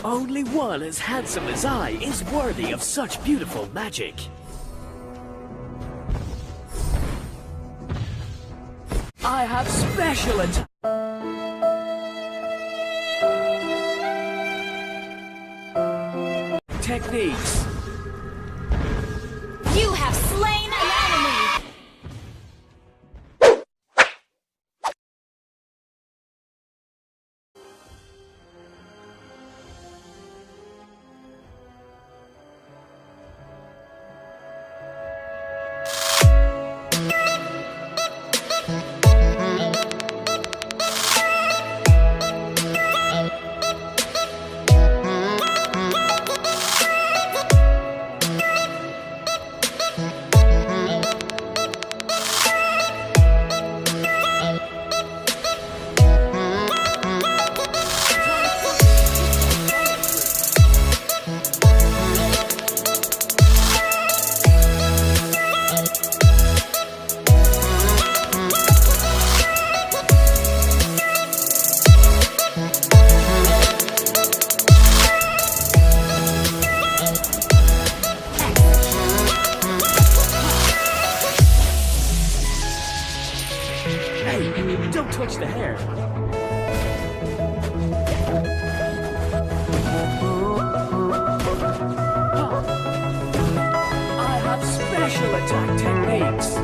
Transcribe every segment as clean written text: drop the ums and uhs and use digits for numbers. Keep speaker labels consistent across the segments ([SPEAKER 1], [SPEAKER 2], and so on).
[SPEAKER 1] Only one as handsome as I is worthy of such beautiful magic. I have special techniques.
[SPEAKER 2] You have slain an enemy!
[SPEAKER 1] Don't touch the hair. I have special attack techniques.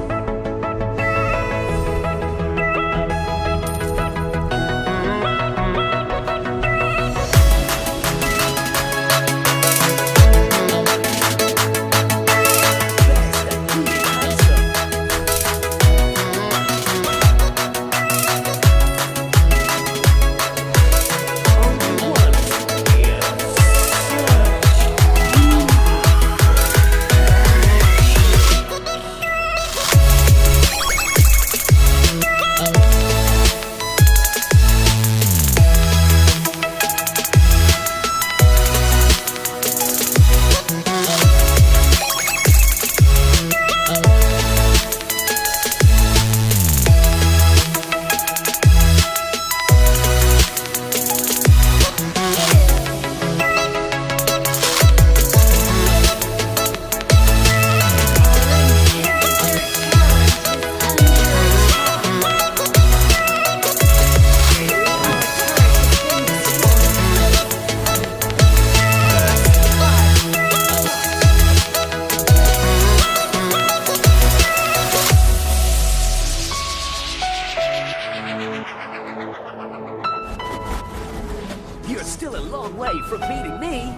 [SPEAKER 1] You're still a long way from beating me.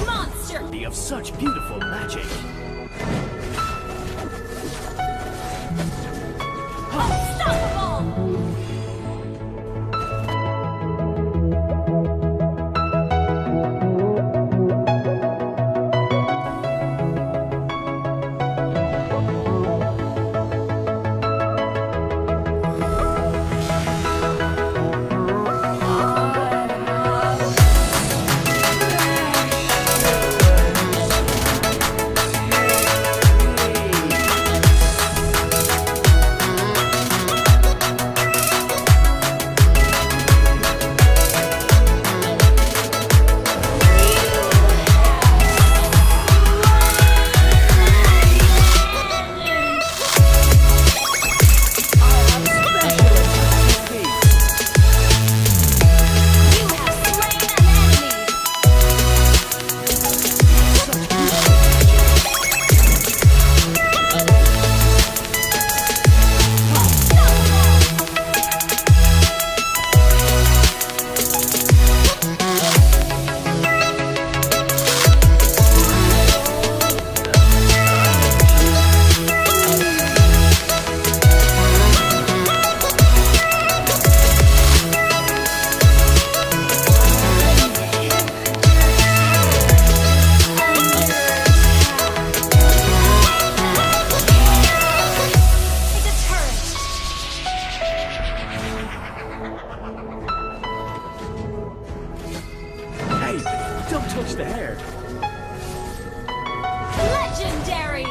[SPEAKER 2] Monster!
[SPEAKER 1] Of such beautiful magic.
[SPEAKER 2] Unstoppable!
[SPEAKER 1] touch the hair.
[SPEAKER 2] Legendary!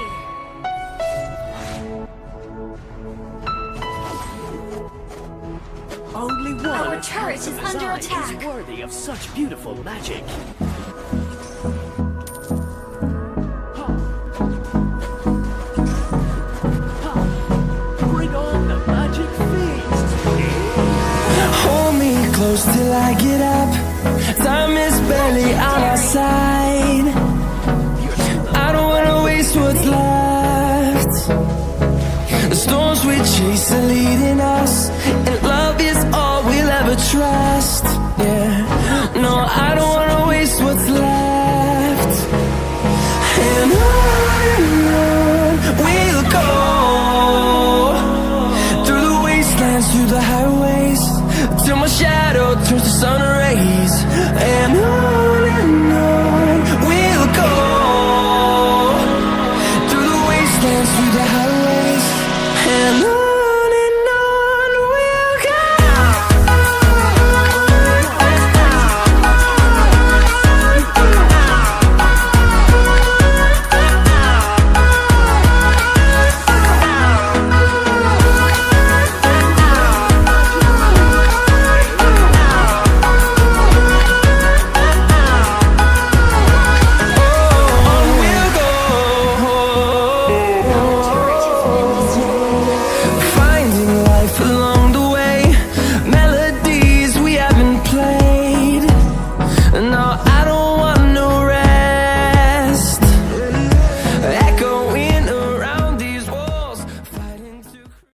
[SPEAKER 2] turret is under
[SPEAKER 1] Eye
[SPEAKER 2] attack.
[SPEAKER 1] is worthy of such beautiful magic. Bring on the magic feast.
[SPEAKER 3] Hold me close till I get up. Time is barely on our side. I don't wanna waste what's left. The storms we chase are leading us.